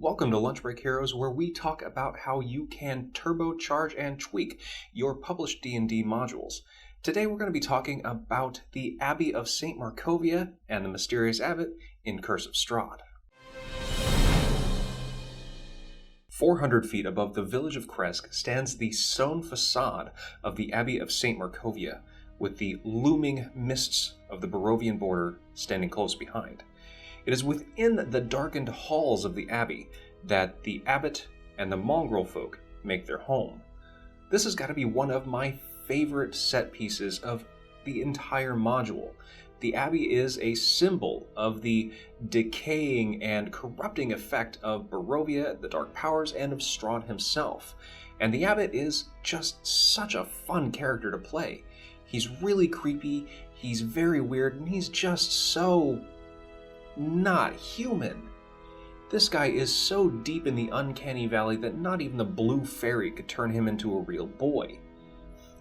Welcome to Lunch Break Heroes, where we talk about how you can turbocharge and tweak your published D&D modules. Today we're going to be talking about the Abbey of St. Markovia and the mysterious abbot in Curse of Strahd. 400 feet above the village of Krezk stands the stone facade of the Abbey of St. Markovia, with the looming mists of the Barovian border standing close behind. It is within the darkened halls of the abbey that the Abbot and the Mongrelfolk make their home. This has got to be one of my favorite set pieces of the entire module. The abbey is a symbol of the decaying and corrupting effect of Barovia, the Dark Powers, and of Strahd himself. And the Abbot is just such a fun character to play. He's really creepy, he's very weird, and he's just so not human. This guy is so deep in the uncanny valley that not even the blue fairy could turn him into a real boy.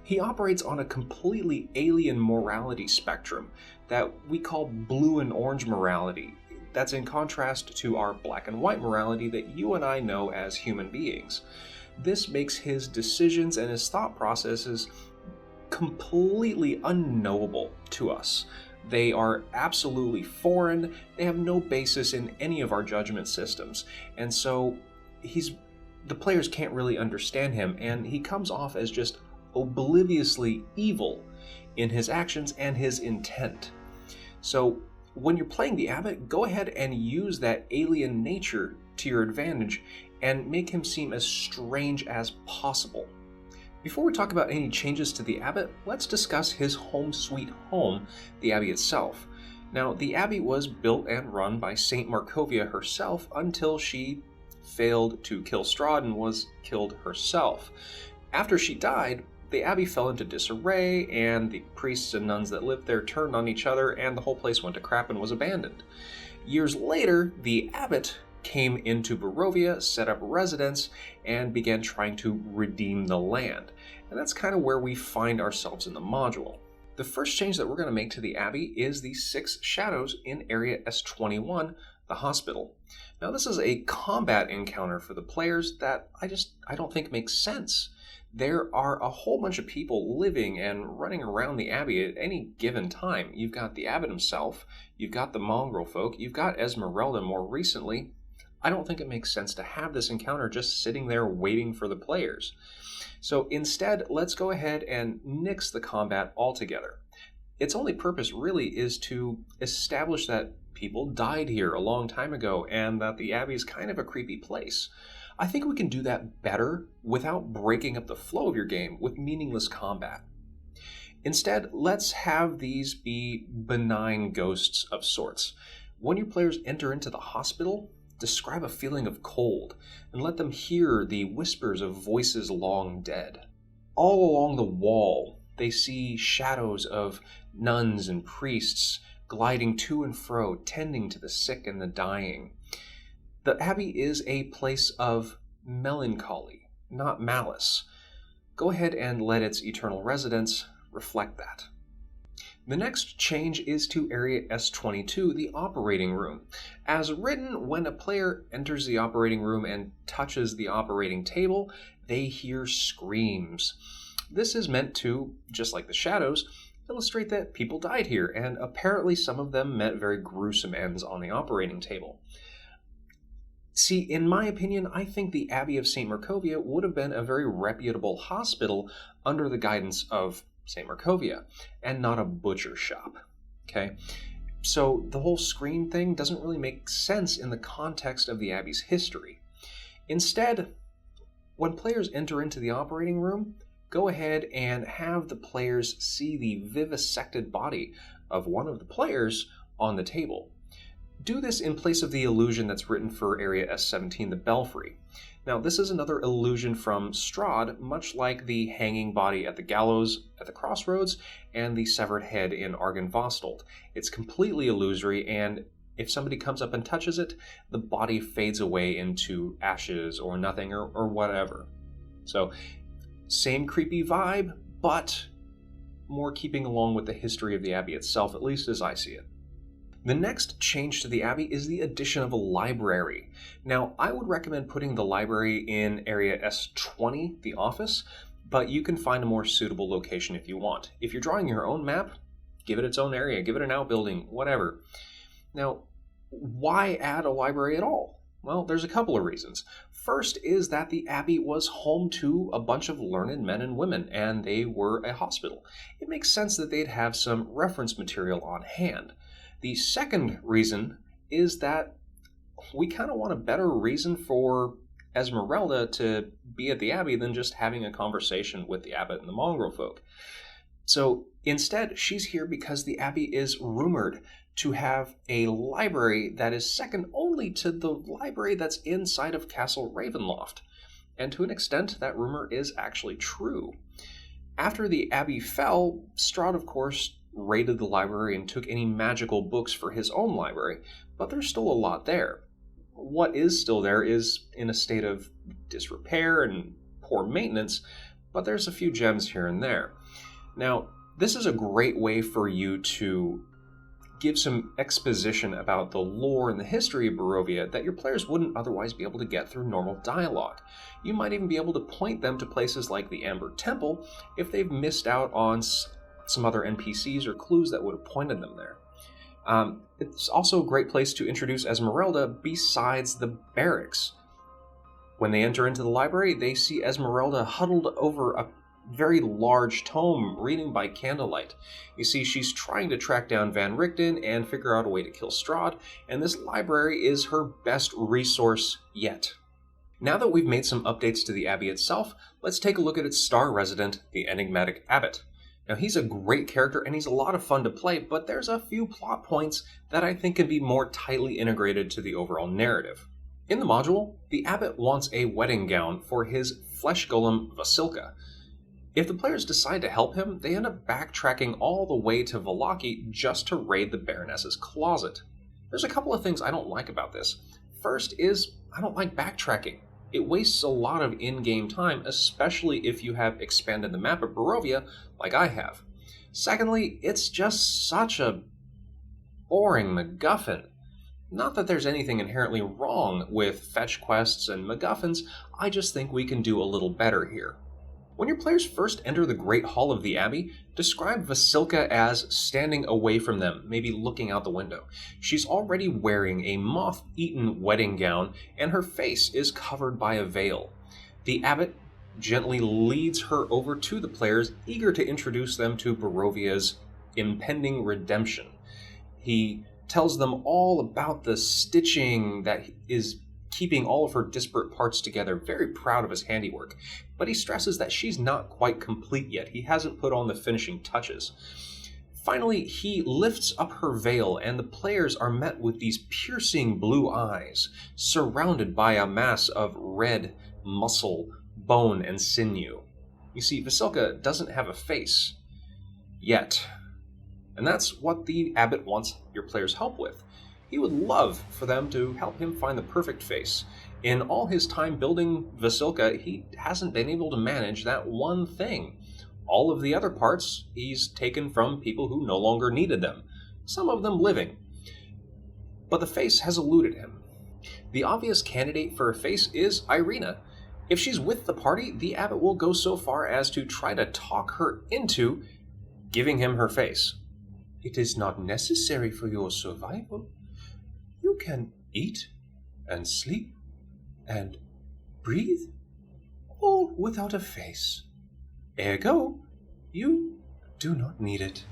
He operates on a completely alien morality spectrum that we call blue and orange morality. That's in contrast to our black and white morality that you and I know as human beings. This makes his decisions and his thought processes completely unknowable to us. They are absolutely foreign, they have no basis in any of our judgment systems, and so the players can't really understand him, and he comes off as just obliviously evil in his actions and his intent. So when you're playing the Abbot, go ahead and use that alien nature to your advantage and make him seem as strange as possible. Before we talk about any changes to the Abbot, let's discuss his home sweet home, the Abbey itself. Now, the Abbey was built and run by St. Markovia herself until she failed to kill Strahd and was killed herself. After she died, the Abbey fell into disarray, and the priests and nuns that lived there turned on each other, and the whole place went to crap and was abandoned. Years later, the Abbot came into Barovia, set up residence, and began trying to redeem the land. And that's kind of where we find ourselves in the module. The first change that we're going to make to the Abbey is the 6 shadows in Area S21, the hospital. Now this is a combat encounter for the players that I don't think makes sense. There are a whole bunch of people living and running around the Abbey at any given time. You've got the Abbot himself, you've got the Mongrelfolk, you've got Esmeralda more recently. I don't think it makes sense to have this encounter just sitting there waiting for the players. So instead, let's go ahead and nix the combat altogether. Its only purpose really is to establish that people died here a long time ago and that the Abbey is kind of a creepy place. I think we can do that better without breaking up the flow of your game with meaningless combat. Instead, let's have these be benign ghosts of sorts. When your players enter into the hospital, describe a feeling of cold, and let them hear the whispers of voices long dead. All along the wall, they see shadows of nuns and priests gliding to and fro, tending to the sick and the dying. The Abbey is a place of melancholy, not malice. Go ahead and let its eternal residents reflect that. The next change is to Area S22, the operating room. As written, when a player enters the operating room and touches the operating table, they hear screams. This is meant to, just like the shadows, illustrate that people died here, and apparently some of them met very gruesome ends on the operating table. See, in my opinion, I think the Abbey of St. Markovia would have been a very reputable hospital under the guidance of St. Markovia, and not a butcher shop. Okay? So the whole scream thing doesn't really make sense in the context of the Abbey's history. Instead, when players enter into the operating room, go ahead and have the players see the vivisected body of one of the players on the table. Do this in place of the illusion that's written for Area S17, the Belfry. Now, this is another illusion from Strahd, much like the hanging body at the gallows at the crossroads and the severed head in Argynvostold. It's completely illusory, and if somebody comes up and touches it, the body fades away into ashes or nothing or whatever. So, same creepy vibe, but more keeping along with the history of the Abbey itself, at least as I see it. The next change to the Abbey is the addition of a library. Now, I would recommend putting the library in area S20, the office, but you can find a more suitable location if you want. If you're drawing your own map, give it its own area, give it an outbuilding, whatever. Now, why add a library at all? Well, there's a couple of reasons. First is that the Abbey was home to a bunch of learned men and women, and they were a hospital. It makes sense that they'd have some reference material on hand. The second reason is that we kind of want a better reason for Esmeralda to be at the Abbey than just having a conversation with the Abbot and the Mongrelfolk. So instead, she's here because the Abbey is rumored to have a library that is second only to the library that's inside of Castle Ravenloft. And to an extent, that rumor is actually true. After the Abbey fell, Strahd, of course, raided the library and took any magical books for his own library, but there's still a lot there. What is still there is in a state of disrepair and poor maintenance, but there's a few gems here and there. Now, this is a great way for you to give some exposition about the lore and the history of Barovia that your players wouldn't otherwise be able to get through normal dialogue. You might even be able to point them to places like the Amber Temple if they've missed out on some other NPCs or clues that would have pointed them there. It's also a great place to introduce Esmeralda besides the barracks. When they enter into the library, they see Esmeralda huddled over a very large tome reading by candlelight. You see, she's trying to track down Van Richten and figure out a way to kill Strahd, and this library is her best resource yet. Now that we've made some updates to the Abbey itself, let's take a look at its star resident, the enigmatic Abbot. Now, he's a great character and he's a lot of fun to play, but there's a few plot points that I think can be more tightly integrated to the overall narrative. In the module, the Abbot wants a wedding gown for his flesh golem Vasilka. If the players decide to help him, they end up backtracking all the way to Vallaki just to raid the Baroness's closet. There's a couple of things I don't like about this. First is, I don't like backtracking. It wastes a lot of in-game time, especially if you have expanded the map of Barovia like I have. Secondly, it's just such a boring MacGuffin. Not that there's anything inherently wrong with fetch quests and MacGuffins, I just think we can do a little better here. When your players first enter the Great Hall of the Abbey, describe Vasilka as standing away from them, maybe looking out the window. She's already wearing a moth-eaten wedding gown, and her face is covered by a veil. The Abbot gently leads her over to the players, eager to introduce them to Barovia's impending redemption. He tells them all about the stitching that is keeping all of her disparate parts together, very proud of his handiwork. But he stresses that she's not quite complete yet. He hasn't put on the finishing touches. Finally, he lifts up her veil, and the players are met with these piercing blue eyes, surrounded by a mass of red muscle, bone, and sinew. You see, Vasilka doesn't have a face. Yet. And that's what the Abbot wants your players' help with. He would love for them to help him find the perfect face. In all his time building Vasilka, he hasn't been able to manage that one thing. All of the other parts he's taken from people who no longer needed them, some of them living. But the face has eluded him. The obvious candidate for a face is Irina. If she's with the party, the Abbot will go so far as to try to talk her into giving him her face. It is not necessary for your survival. You can eat and sleep and breathe, all without a face. Ergo, you do not need it.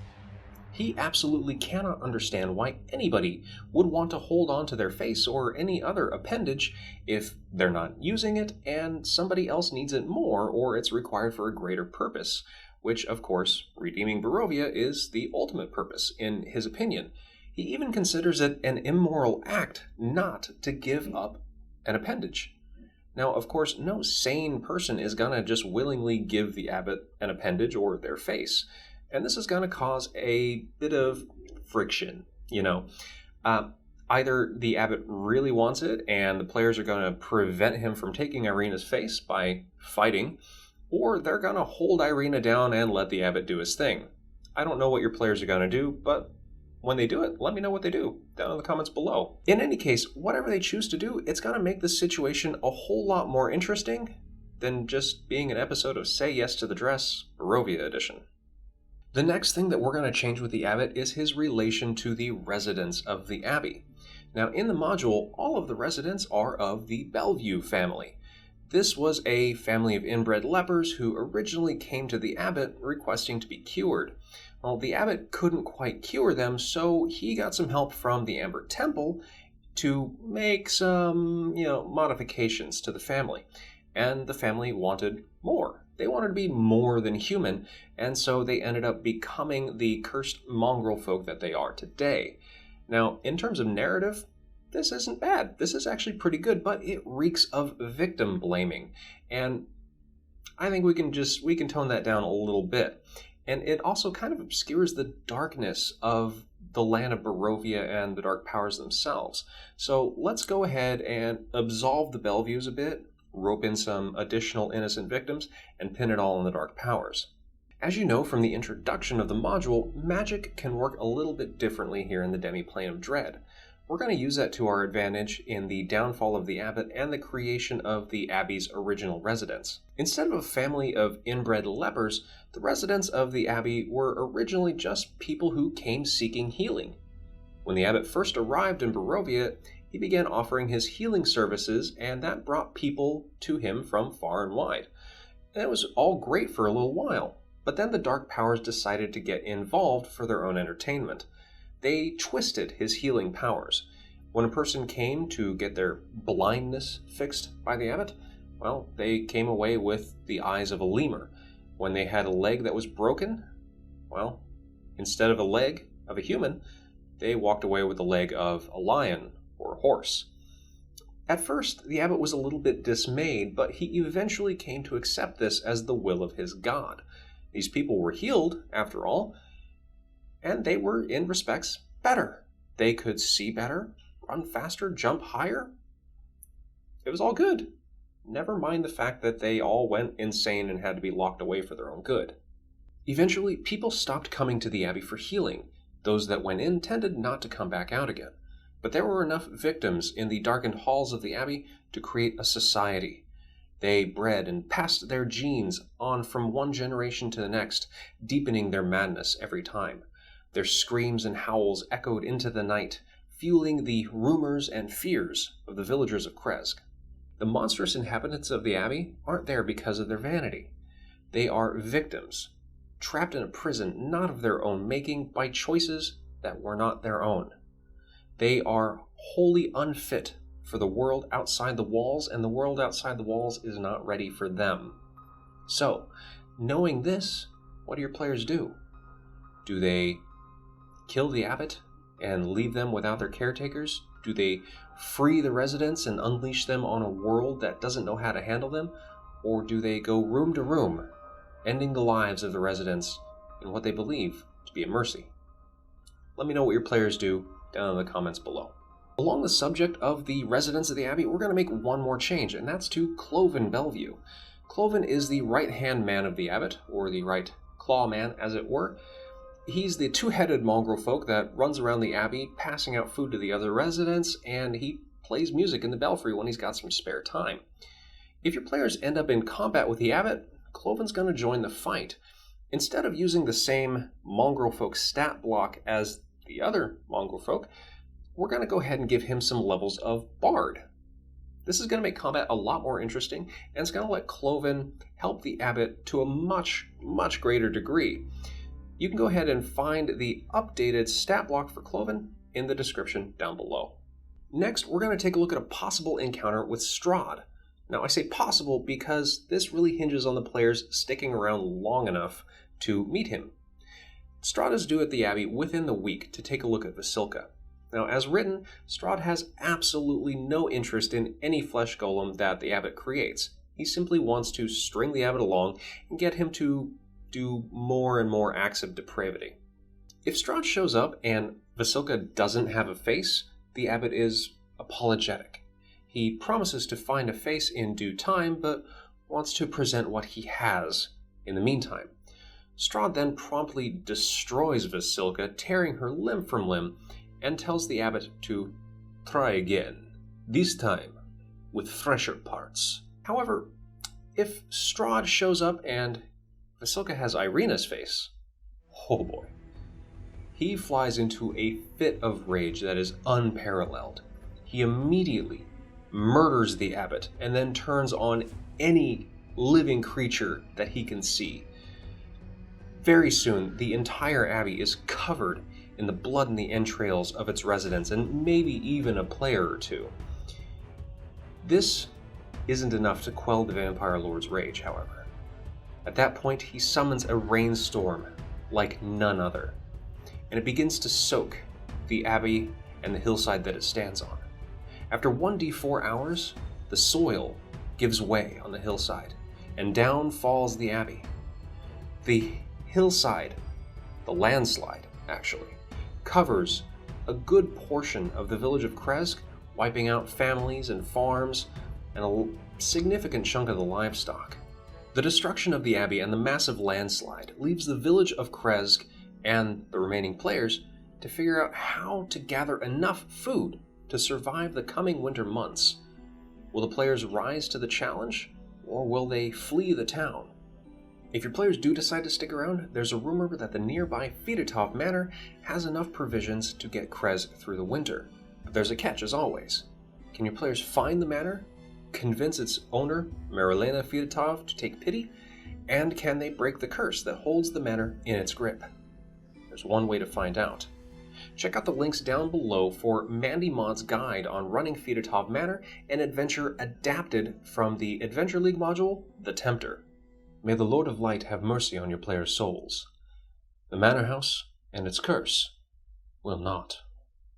He absolutely cannot understand why anybody would want to hold on to their face or any other appendage if they're not using it and somebody else needs it more or it's required for a greater purpose, which, of course, redeeming Barovia is the ultimate purpose, in his opinion. He even considers it an immoral act not to give up an appendage. Now, of course, no sane person is going to just willingly give the Abbot an appendage or their face. And this is going to cause a bit of friction, Either the Abbot really wants it and the players are going to prevent him from taking Irina's face by fighting, or they're going to hold Irina down and let the Abbot do his thing. I don't know what your players are going to do, but when they do it, let me know what they do down in the comments below. In any case, whatever they choose to do, it's going to make the situation a whole lot more interesting than just being an episode of Say Yes to the Dress, Barovia edition. The next thing that we're going to change with the Abbot is his relation to the residents of the Abbey. Now, in the module, all of the residents are of the Bellevue family. This was a family of inbred lepers who originally came to the Abbot requesting to be cured. Well, the Abbot couldn't quite cure them, so he got some help from the Amber Temple to make some, modifications to the family. And the family wanted more. They wanted to be more than human, and so they ended up becoming the cursed Mongrelfolk that they are today. Now, in terms of narrative, this isn't bad. This is actually pretty good, but it reeks of victim blaming. And I think we can tone that down a little bit. And it also kind of obscures the darkness of the land of Barovia and the dark powers themselves. So let's go ahead and absolve the Bellevues a bit, rope in some additional innocent victims, and pin it all on the dark powers. As you know from the introduction of the module, magic can work a little bit differently here in the Demiplane of Dread. We're going to use that to our advantage in the downfall of the Abbot and the creation of the Abbey's original residents. Instead of a family of inbred lepers, the residents of the Abbey were originally just people who came seeking healing. When the Abbot first arrived in Barovia, he began offering his healing services, and that brought people to him from far and wide. And it was all great for a little while, but then the dark powers decided to get involved for their own entertainment. They twisted his healing powers. When a person came to get their blindness fixed by the Abbot, well, they came away with the eyes of a lemur. When they had a leg that was broken, well, instead of a leg of a human, they walked away with the leg of a lion or a horse. At first, the Abbot was a little bit dismayed, but he eventually came to accept this as the will of his god. These people were healed, after all, and they were, in respects, better. They could see better, run faster, jump higher. It was all good. Never mind the fact that they all went insane and had to be locked away for their own good. Eventually, people stopped coming to the Abbey for healing. Those that went in tended not to come back out again. But there were enough victims in the darkened halls of the Abbey to create a society. They bred and passed their genes on from one generation to the next, deepening their madness every time. Their screams and howls echoed into the night, fueling the rumors and fears of the villagers of Krezk. The monstrous inhabitants of the Abbey aren't there because of their vanity. They are victims, trapped in a prison not of their own making by choices that were not their own. They are wholly unfit for the world outside the walls, and the world outside the walls is not ready for them. So, knowing this, what do your players do? Do they kill the Abbot and leave them without their caretakers? Do they free the residents and unleash them on a world that doesn't know how to handle them? Or do they go room to room, ending the lives of the residents in what they believe to be a mercy? Let me know what your players do down in the comments below. Along the subject of the residents of the Abbey, we're going to make one more change, and that's to Cloven Bellevue. Cloven is the right-hand man of the Abbot, or the right claw man, as it were. He's the two-headed Mongrelfolk that runs around the Abbey, passing out food to the other residents, and he plays music in the belfry when he's got some spare time. If your players end up in combat with the Abbot, Cloven's going to join the fight. Instead of using the same Mongrelfolk stat block as the other Mongrelfolk, we're going to go ahead and give him some levels of Bard. This is going to make combat a lot more interesting, and it's going to let Cloven help the Abbot to a much, much greater degree. You can go ahead and find the updated stat block for Cloven in the description down below. Next, we're going to take a look at a possible encounter with Strahd. Now, I say possible because this really hinges on the players sticking around long enough to meet him. Strahd is due at the Abbey within the week to take a look at Vasilka. Now, as written, Strahd has absolutely no interest in any flesh golem that the Abbot creates. He simply wants to string the Abbot along and get him to do more and more acts of depravity. If Strahd shows up and Vasilka doesn't have a face, the Abbot is apologetic. He promises to find a face in due time, but wants to present what he has in the meantime. Strahd then promptly destroys Vasilka, tearing her limb from limb, and tells the abbot to try again, this time with fresher parts. However, if Strahd shows up and Vasilka has Irina's face, oh boy. He flies into a fit of rage that is unparalleled. He immediately murders the abbot and then turns on any living creature that he can see. Very soon, the entire abbey is covered in the blood and the entrails of its residents, and maybe even a player or two. This isn't enough to quell the Vampire Lord's rage, however. At that point, he summons a rainstorm like none other, and it begins to soak the abbey and the hillside that it stands on. After 1d4 hours, the soil gives way on the hillside, and down falls the abbey. The hillside, the landslide actually, covers a good portion of the village of Krezk, wiping out families and farms and a significant chunk of the livestock. The destruction of the abbey and the massive landslide leaves the village of Krezk and the remaining players to figure out how to gather enough food to survive the coming winter months. Will the players rise to the challenge, or will they flee the town? If your players do decide to stick around, there's a rumor that the nearby Fidetov Manor has enough provisions to get Krezk through the winter. But there's a catch, as always. Can your players find the manor, convince its owner, Marilena Fidetov, to take pity, and can they break the curse that holds the manor in its grip? There's one way to find out. Check out the links down below for Mandy Mod's guide on running Fidetov Manor, an adventure adapted from the Adventure League module, The Tempter. May the Lord of Light have mercy on your players' souls. The Manor House and its curse will not.